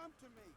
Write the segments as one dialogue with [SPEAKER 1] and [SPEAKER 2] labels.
[SPEAKER 1] Come to me.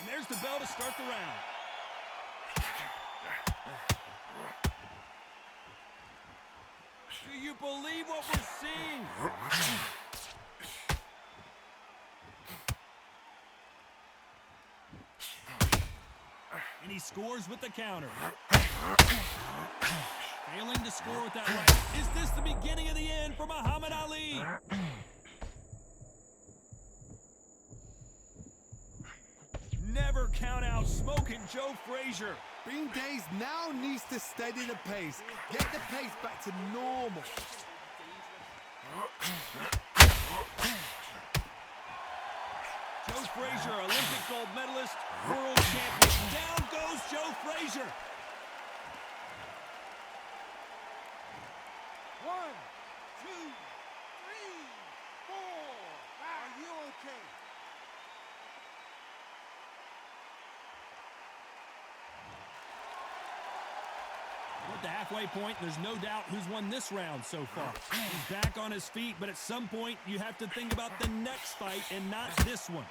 [SPEAKER 1] And there's the bell to start the round. Do you believe what we're seeing? And he scores with the counter. Failing to score with that right. Is this the beginning of the end for Muhammad Ali? Never count out smoking Joe Frazier.
[SPEAKER 2] Bean Days now needs to steady the pace. Get the pace back to normal.
[SPEAKER 1] Joe Frazier, Olympic gold medalist, world champion. Down goes Joe Frazier.
[SPEAKER 2] 1, 2, 3, 4. Are you okay?
[SPEAKER 1] At the halfway point, there's no doubt who's won this round so far. He's back on his feet, but at some point, you have to think about the next fight and not this one.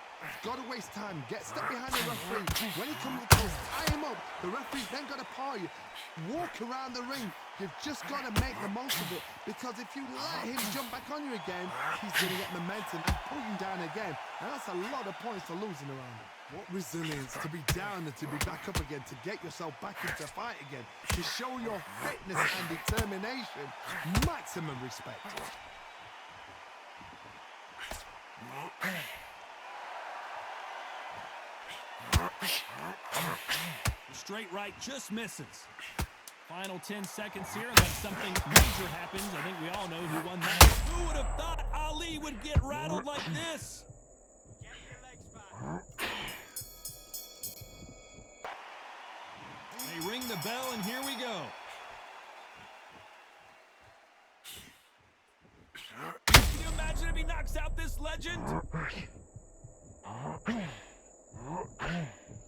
[SPEAKER 2] Got to waste time. Get stuck behind the referee. When he comes close, tie him up. The referee's then got to paw you. Walk around the ring. You've just got to make the most of it. Because if you let him jump back on you again, he's going to get momentum and pull you down again. And that's a lot of points for losing around him. What resilience to be down and to be back up again, to get yourself back into fight again, to show your fitness and determination. Maximum respect.
[SPEAKER 1] The straight right just misses. Final 10 seconds here, unless something major happens. I think we all know who won that. Who would have thought Ali would get rattled like this? Get your legs back. They ring the bell, and here we go. Can you imagine if he knocks out this legend?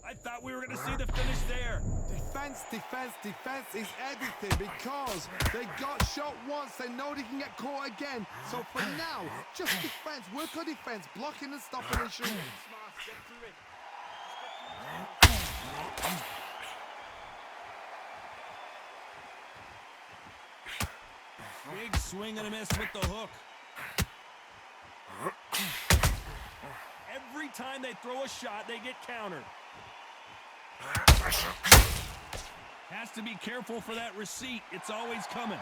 [SPEAKER 1] I thought we were going to see the finish there.
[SPEAKER 2] Defense, defense, defense is everything because they got shot once. They know they can get caught again. So for now, just defense. Work on defense. Blocking and stopping and shooting.
[SPEAKER 1] Big swing and a miss with the hook. Every time they throw a shot, they get countered. Has to be careful for that receipt. It's always coming.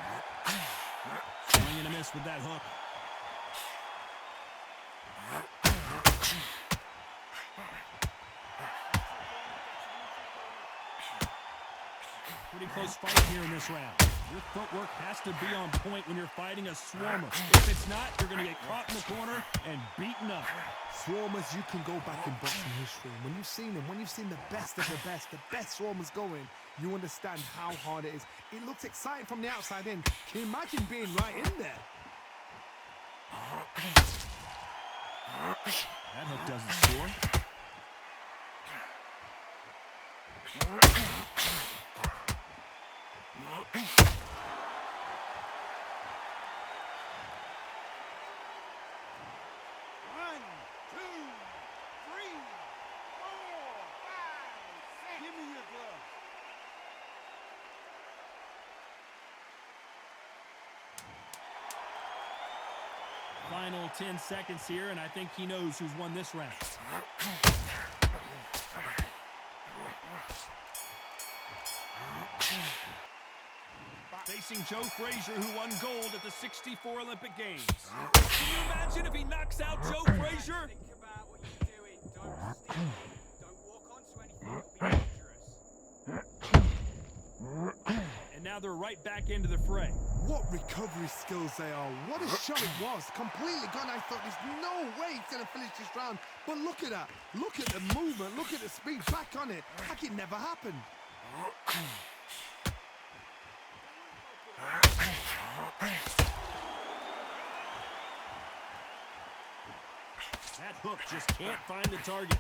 [SPEAKER 1] Swing and a miss with that hook. Pretty close fight here in this round. Your footwork has to be on point when you're fighting a swarmer. If it's not, you're going to get caught in the corner and beaten up.
[SPEAKER 2] Swarmers, you can go back in boxing history. When you've seen them, when you've seen the best of the best swarmers going, you understand how hard it is. It looks exciting from the outside in. Can you imagine being right in there?
[SPEAKER 1] That hook doesn't score. Final 10 seconds here, and I think he knows who's won this round. Facing Joe Frazier, who won gold at the '64 Olympic Games. Can you imagine if he knocks out Joe Frazier? Think about what you're doing. Don't steal. Don't walk onto anything. It'll be dangerous. And now they're right back into the fray.
[SPEAKER 2] What recovery skills they are. What a shot it was. Completely gone. I thought there's no way he's going to finish this round. But look at that. Look at the movement. Look at the speed. Back on it. Like it never happened.
[SPEAKER 1] That hook just can't find the target.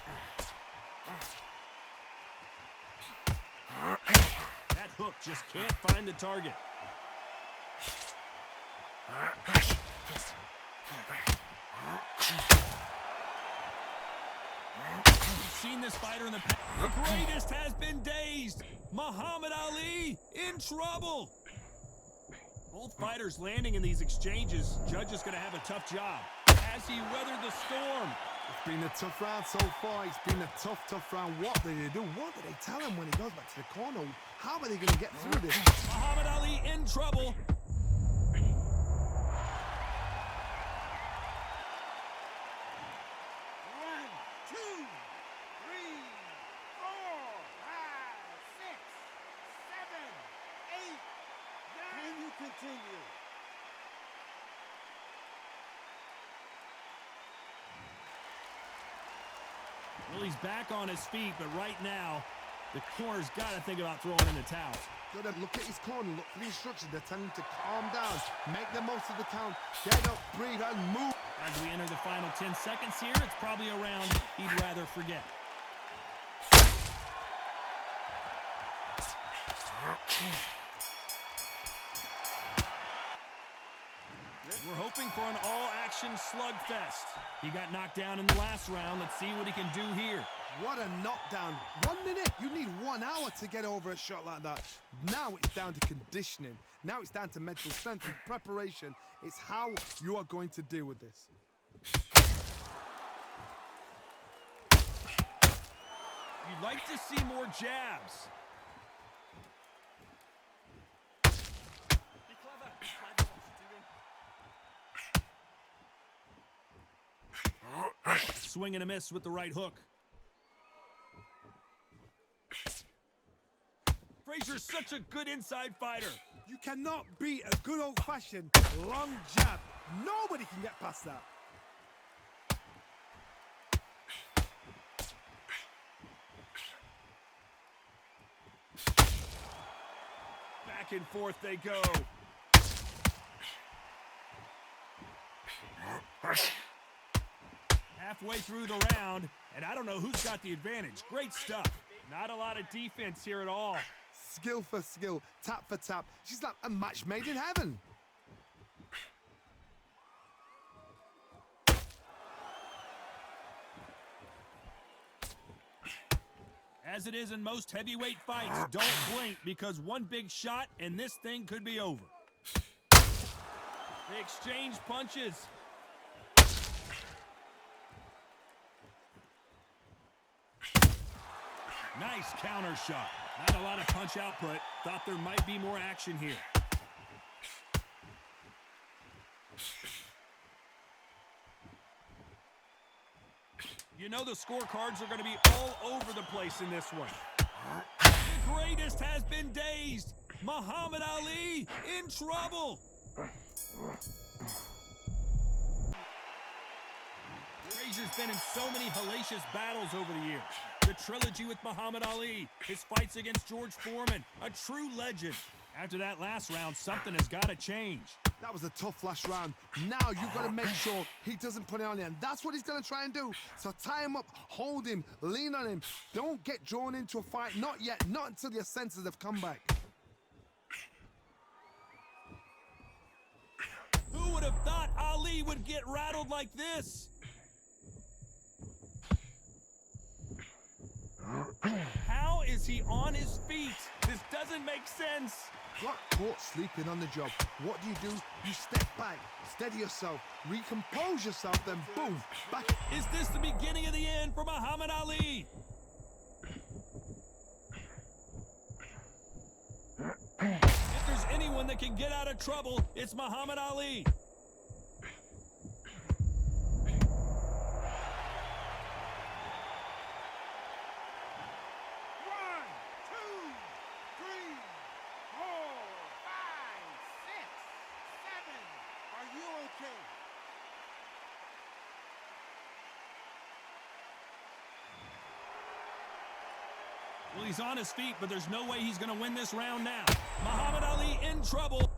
[SPEAKER 1] That hook just can't find the target. We've seen this greatest fighter in the past. The greatest has been dazed. Muhammad Ali in trouble. Both fighters landing in these exchanges. Judge is going to have a tough job. Has he weathered the storm?
[SPEAKER 2] It's been a tough round so far. It's been a tough round. What did they do? What did they tell him when he goes back to the corner? How are they going to get through this?
[SPEAKER 1] Muhammad Ali in trouble.
[SPEAKER 3] 2, 3, 4, 5, 6, 7, 8, 9. Can you continue?
[SPEAKER 1] Well, he's back on his feet, but right now, the corner's got to think about throwing in the towel.
[SPEAKER 2] Gotta look at his corner, look for the instructions. They're telling him to calm down, make the most of the count, get up, breathe, and move.
[SPEAKER 1] As we enter the final 10 seconds here, it's probably a round he'd rather forget. We're hoping for an all-action slugfest. He got knocked down in the last round. Let's see what he can do here.
[SPEAKER 2] What a knockdown. 1 minute. You need 1 hour to get over a shot like that. Now it's down to conditioning. Now it's down to mental strength and preparation. It's how you are going to deal with this.
[SPEAKER 1] You'd like to see more jabs. Swing and a miss with the right hook. Frazier's such a good inside fighter.
[SPEAKER 2] You cannot beat a good old-fashioned long jab. Nobody can get past that.
[SPEAKER 1] Back and forth they go. Halfway through the round, and I don't know who's got the advantage. Great stuff. Not a lot of defense here at all.
[SPEAKER 2] Skill for skill, tap for tap. She's like a match made in heaven.
[SPEAKER 1] As it is in most heavyweight fights, don't blink because one big shot and this thing could be over. They exchange punches. Nice counter shot. Not a lot of punch output. Thought there might be more action here. You know the scorecards are going to be all over the place in this one. The greatest has been dazed. Muhammad Ali in trouble. Frazier's been in so many hellacious battles over the years. The trilogy with Muhammad Ali, his fights against George Foreman, a true legend. After that last round, something has got to change.
[SPEAKER 2] That was a tough last round. Now you've got to make sure he doesn't put it on you, and that's what he's going to try and do. So tie him up, hold him, lean on him. Don't get drawn into a fight. Not yet. Not until your senses have come back.
[SPEAKER 1] Who would have thought Ali would get rattled like this? How is he on his feet? This doesn't make sense.
[SPEAKER 2] Got caught sleeping on the job. What do? You step back, steady yourself, recompose yourself, then boom, back.
[SPEAKER 1] Is this the beginning of the end for Muhammad Ali? If there's anyone that can get out of trouble, it's Muhammad Ali. Well, he's on his feet, but there's no way he's going to win this round now. Muhammad Ali in trouble.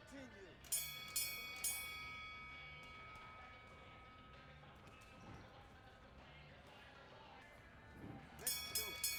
[SPEAKER 3] continue. Let's do it.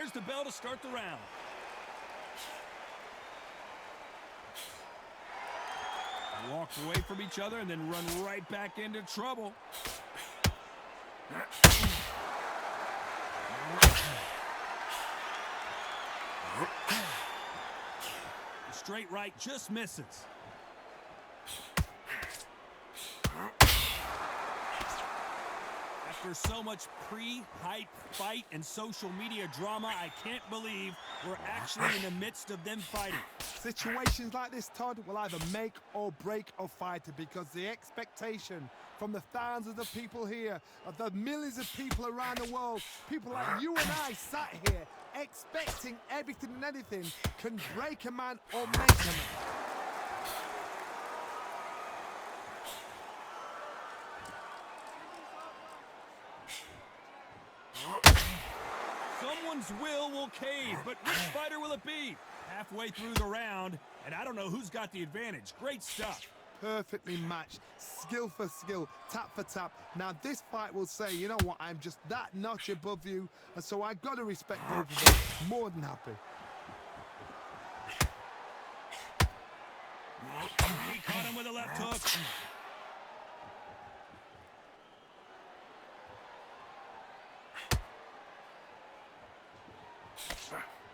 [SPEAKER 1] There's the bell to start the round. Walk away from each other and then run right back into trouble. straight right just misses. After so much pre-hype fight and social media drama, I can't believe we're actually in the midst of them fighting.
[SPEAKER 2] Situations like this, Todd, will either make or break a fighter because the expectation from the thousands of people here, of the millions of people around the world, people like you and I sat here expecting everything and anything, can break a man or make a man.
[SPEAKER 1] Someone's will cave, but which fighter will it be? Halfway through the round, and I don't know who's got the advantage. Great stuff.
[SPEAKER 2] Perfectly matched, skill for skill, tap for tap. Now this fight will say, you know what, I'm just that notch above you, and so I gotta respect both of them. More than happy.
[SPEAKER 1] He caught him with a left hook.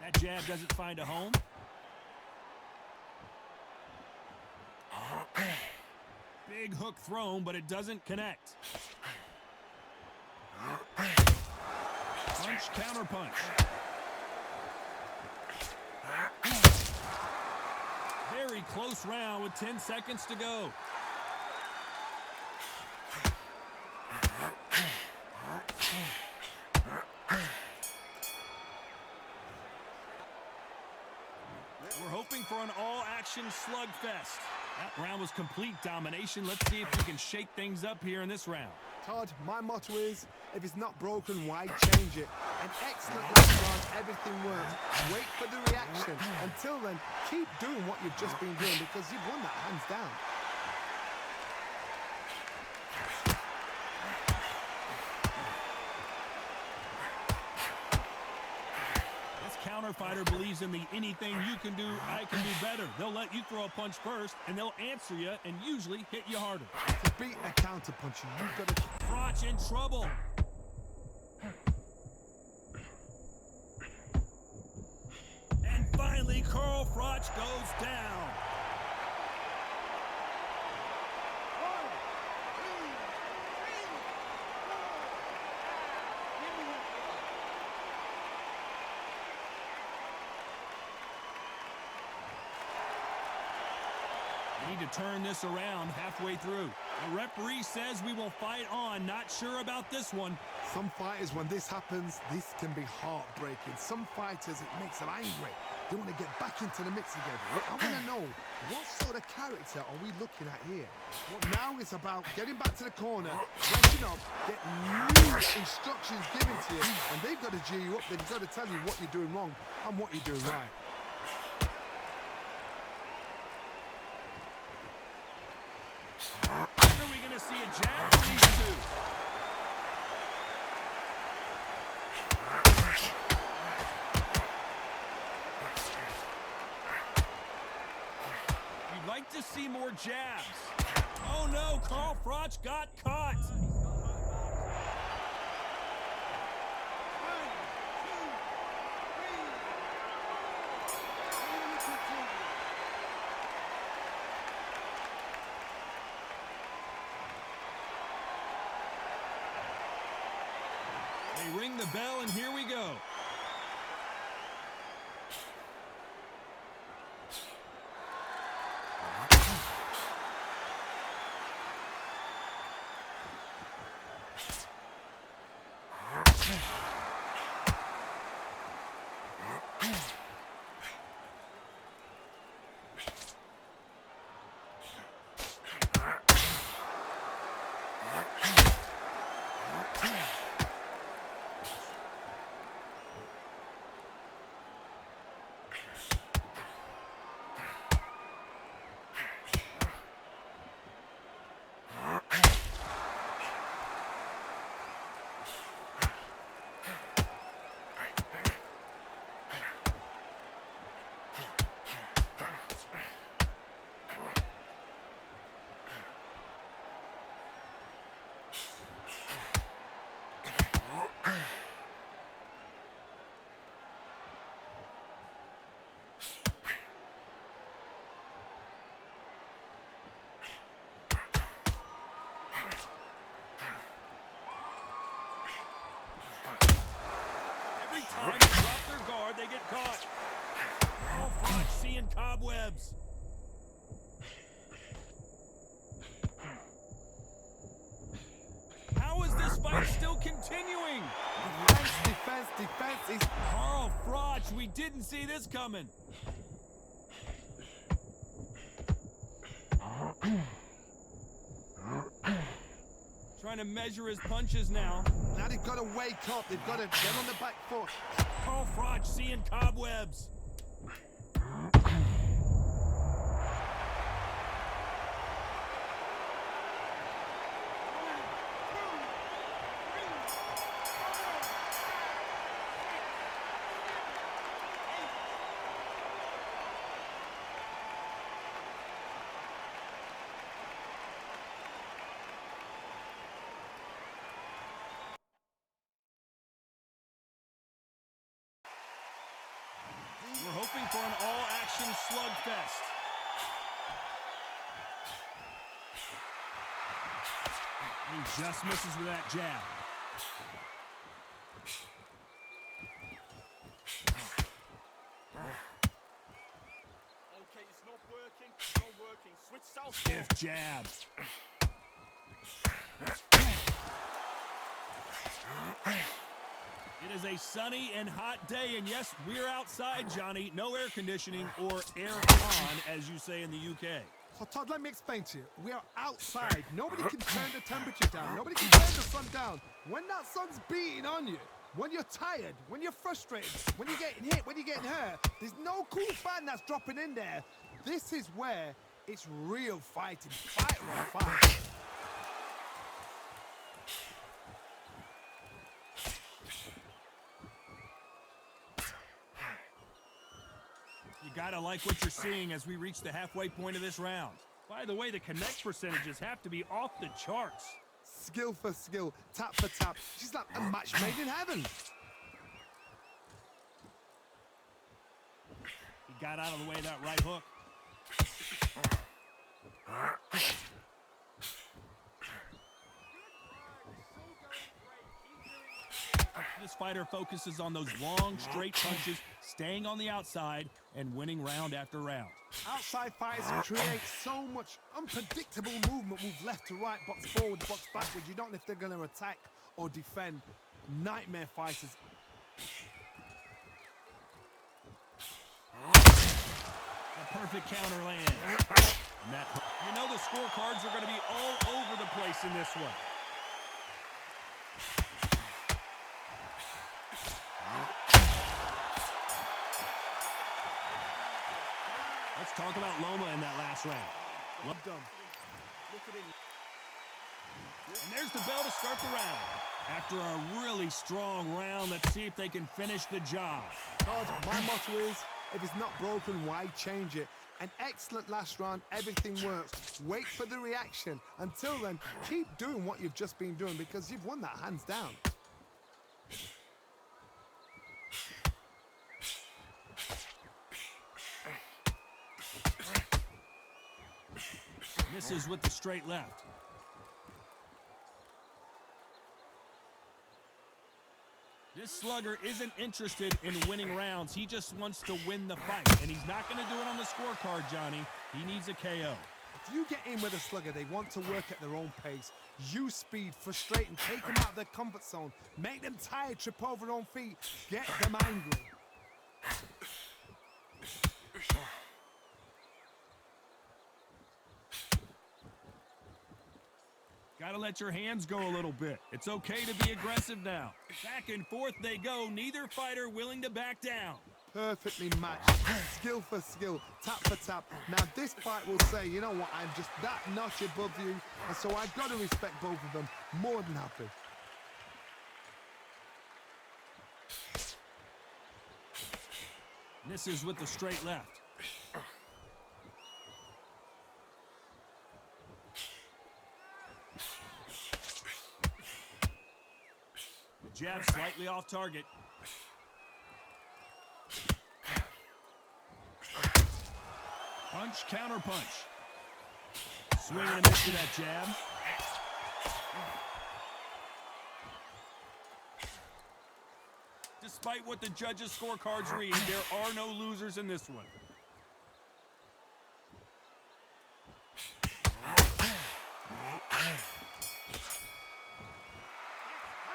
[SPEAKER 1] That jab doesn't find a home. Big hook thrown, but it doesn't connect. Punch, counter punch. Very close round with 10 seconds to go. We're hoping for an all-action slugfest. That round was complete domination. Let's see if we can shake things up here in this round.
[SPEAKER 2] Todd, my motto is, if it's not broken, why change it? An excellent last round, everything works. Wait for the reaction. Until then, keep doing what you've just been doing because you've won that hands down.
[SPEAKER 1] Counter fighter believes in the anything you can do, I can do better. They'll let you throw a punch first, and they'll answer you and usually hit you harder.
[SPEAKER 2] To beat a counter puncher, you've got to...
[SPEAKER 1] Froch in trouble. And finally, Carl Froch goes down. Need to turn this around halfway through. The referee says we will fight on. Not sure about this one.
[SPEAKER 2] Some fighters, when this happens, this can be heartbreaking. Some fighters, it makes them angry. They want to get back into the mix again. I want to know, what sort of character are we looking at here? Well, now it's about getting back to the corner, dressing up, getting new instructions given to you, and they've got to G you up. They've got to tell you what you're doing wrong and what you're doing right.
[SPEAKER 1] Are we going to see a jab from these two? You'd like to see more jabs. Oh no, Carl Froch got caught. They ring the bell, and here we go. time to drop their guard, they get caught. Oh, Froch seeing cobwebs. How is this fight still continuing?
[SPEAKER 2] Defense is...
[SPEAKER 1] Carl Froch, we didn't see this coming. Trying to measure his punches now.
[SPEAKER 2] Now they've got to wake up. They've got to get on the back foot.
[SPEAKER 1] Carl Froch seeing cobwebs. We're hoping for an all-action slugfest. He just misses with that jab.
[SPEAKER 3] Okay, it's not working. It's not working. Switch southpaw.
[SPEAKER 1] Stiff jab. It is a sunny and hot day, and yes, we're outside, Johnny. No air conditioning, or air on, as you say in the UK.
[SPEAKER 2] So, Todd, let me explain to you. We are outside. Nobody can turn the temperature down. Nobody can turn the sun down. When that sun's beating on you, when you're tired, when you're frustrated, when you're getting hit, when you're getting hurt, there's no cool fan that's dropping in there. This is where it's real fighting. Fight or fight.
[SPEAKER 1] You gotta like what you're seeing as we reach the halfway point of this round. By the way, the connect percentages have to be off the charts.
[SPEAKER 2] Skill for skill, tap for tap. She's like a match made in heaven.
[SPEAKER 1] He got out of the way of that right hook. This fighter focuses on those long, straight punches, staying on the outside, and winning round after round.
[SPEAKER 2] Outside fighters create so much unpredictable movement. Move left to right, box forward, box backwards. You don't know if they're going to attack or defend. Nightmare fighters.
[SPEAKER 1] A perfect counter land. And that, you know the scorecards are going to be all over the place in this one. Let's talk about Loma in that last round.
[SPEAKER 2] Well done.
[SPEAKER 1] And there's the bell to start the round. After a really strong round, let's see if they can finish the job.
[SPEAKER 2] Todd, my motto is, if it's not broken, why change it? An excellent last round, everything works. Wait for the reaction. Until then, keep doing what you've just been doing because you've won that hands down.
[SPEAKER 1] Misses with the straight left. This slugger isn't interested in winning rounds. He just wants to win the fight. And he's not going to do it on the scorecard, Johnny. He needs a KO.
[SPEAKER 2] If you get in with a slugger, they want to work at their own pace. Use speed, frustrate them, take them out of their comfort zone. Make them tired, trip over their own feet. Get them angry.
[SPEAKER 1] Gotta let your hands go a little bit. It's okay to be aggressive now. Back and forth they go. Neither fighter willing to back down.
[SPEAKER 2] Perfectly matched. Skill for skill, tap for tap. Now this fight will say, you know what, I'm just that notch above you. And so I've got to respect both of them. More than happy.
[SPEAKER 1] Misses with the straight left. The jab slightly off target. Punch, counter punch. Swing and a miss to that jab. Despite what the judges' scorecards read, there are no losers in this one.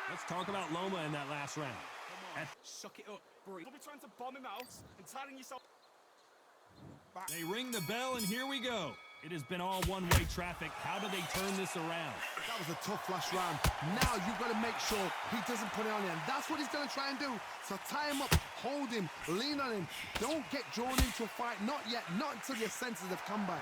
[SPEAKER 1] Let's talk about Loma in that last round.
[SPEAKER 3] Come on, suck it up, breathe. Don't be trying to bomb him out and tiring yourself.
[SPEAKER 1] They ring the bell, and here we go. It has been all one-way traffic. How do they turn this around?
[SPEAKER 2] That was a tough last round. Now you've got to make sure he doesn't put it on him. That's what he's going to try and do. So tie him up, hold him, lean on him. Don't get drawn into a fight. Not yet. Not until your senses have come back.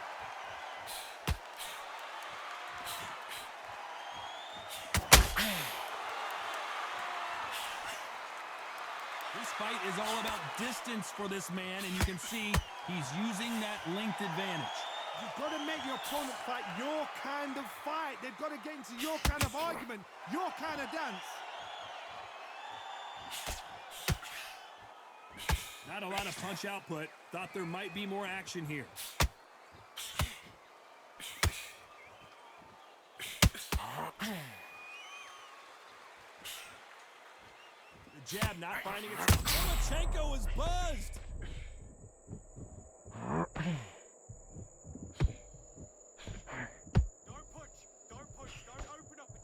[SPEAKER 1] This fight is all about distance for this man, and you can see he's using that length advantage.
[SPEAKER 2] You've got to make your opponent fight your kind of fight. They've got to get into your kind of argument, your kind of dance.
[SPEAKER 1] Not a lot of punch output. Thought there might be more action here. The jab not finding its... Lomachenko is buzzed!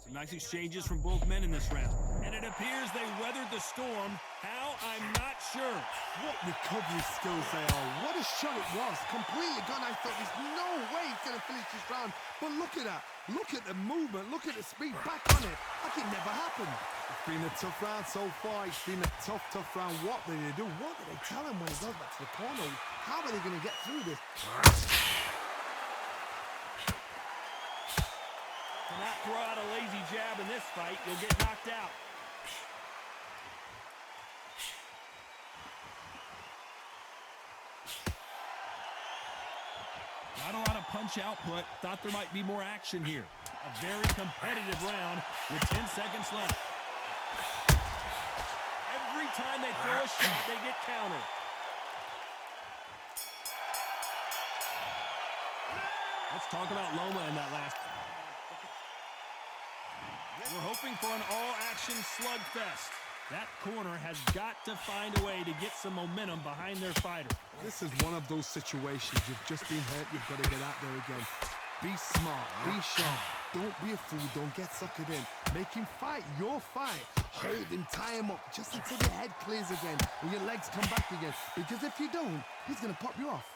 [SPEAKER 1] Some nice exchanges from both men in this round. And it appears they weathered the storm. How? I'm not sure.
[SPEAKER 2] What recovery skills they are. What a shot it was. Completely gone. I thought there's no way he's going to finish this round. But look at that. Look at the movement. Look at the speed. Back on it. Like it never happened. It's been a tough round so far. It's been a tough round. What did they do? What did they tell him when he goes back to the corner? How are they going to get through this?
[SPEAKER 1] Cannot throw out a lazy jab in this fight. You'll get knocked out. Not a lot of punch output. Thought there might be more action here. A very competitive round with 10 seconds left. Every time they throw a shot, they get countered. Let's talk about Loma in that last. We're hoping for an all-action slugfest. That corner has got to find a way to get some momentum behind their fighter.
[SPEAKER 2] This is one of those situations. You've just been hurt. You've got to get out there again. Be smart. Be sharp. Don't be a fool. Don't get suckered in. Make him fight your fight. Hold him. Tie him up just until your head clears again and your legs come back again. Because if you don't, he's going to pop you off.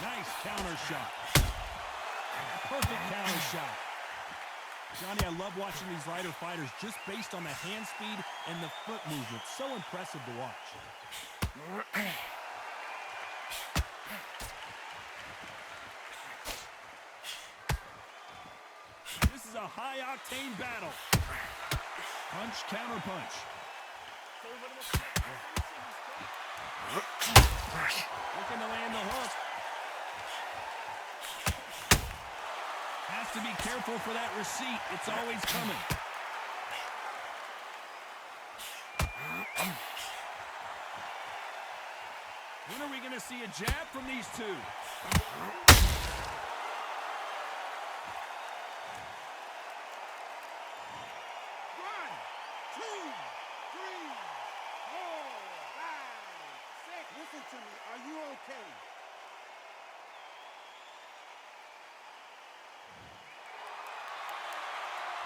[SPEAKER 1] Nice counter shot. Perfect counter shot. Johnny, I love watching these lighter fighters just based on the hand speed and the foot movement. So impressive to watch. This is a high-octane battle. Punch, counter punch. Looking to land the hook. Has to be careful for that receipt. It's always coming. When are we going to see a jab from these two? 1, 2, 3, 4, 5, 6. Listen to me. Are you okay?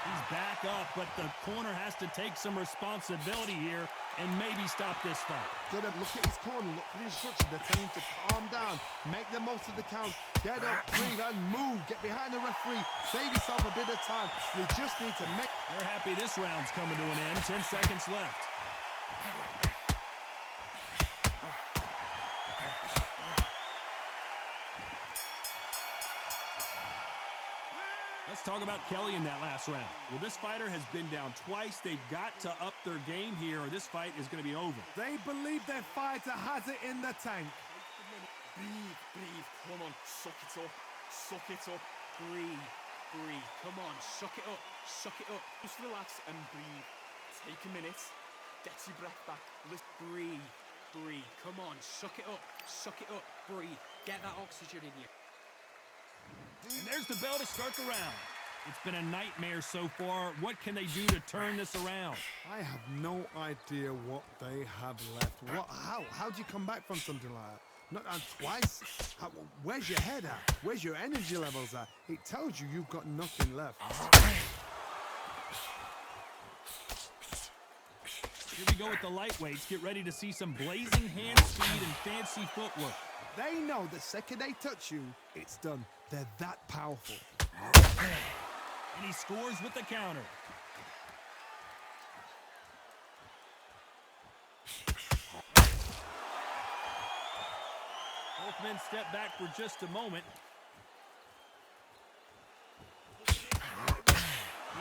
[SPEAKER 1] He's back up, but the corner has to take some responsibility here and maybe stop this fight.
[SPEAKER 2] Got to look at his corner, look for the instruction. They're telling him to calm down, make the most of the count, get up, breathe, and move. Get behind the referee, save yourself a bit of time. You just need to make...
[SPEAKER 1] They're happy this round's coming to an end. 10 seconds left. Let's talk about Kelly in that last round. Well, this fighter has been down twice. They've got to up their game here or this fight is going to be over.
[SPEAKER 2] They believe their fighter has it in the tank.
[SPEAKER 3] Breathe, breathe. Come on, suck it up. Suck it up. Breathe, breathe. Come on, suck it up. Suck it up. Just relax and breathe. Take a minute. Get your breath back. Let's breathe, breathe. Come on, suck it up. Suck it up. Breathe. Get that oxygen in you.
[SPEAKER 1] And there's the bell to start the round. It's been a nightmare so far. What can they do to turn this around?
[SPEAKER 2] I have no idea what they have left. How do you come back from something like that? Not twice? Where's your head at? Where's your energy levels at? It tells you you've got nothing left.
[SPEAKER 1] Here we go with the lightweights. Get ready to see some blazing hand speed and fancy footwork.
[SPEAKER 2] They know the second they touch you, it's done. They're that powerful.
[SPEAKER 1] And he scores with the counter. Both men step back for just a moment.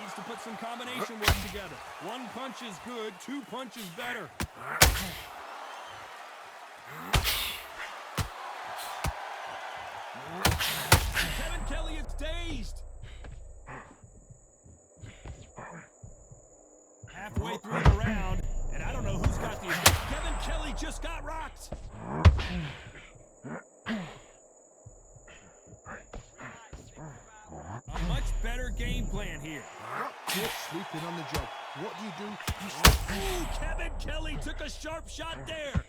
[SPEAKER 1] Needs to put some combination work together. One punch is good, two punches better. Kevin Kelly is dazed. Halfway through the round, and I don't know who's got the advantage. Kevin Kelly just got rocked. A much better game plan here.
[SPEAKER 2] Quit sleeping on the job. What do?
[SPEAKER 1] Ooh, Kevin Kelly took a sharp shot there.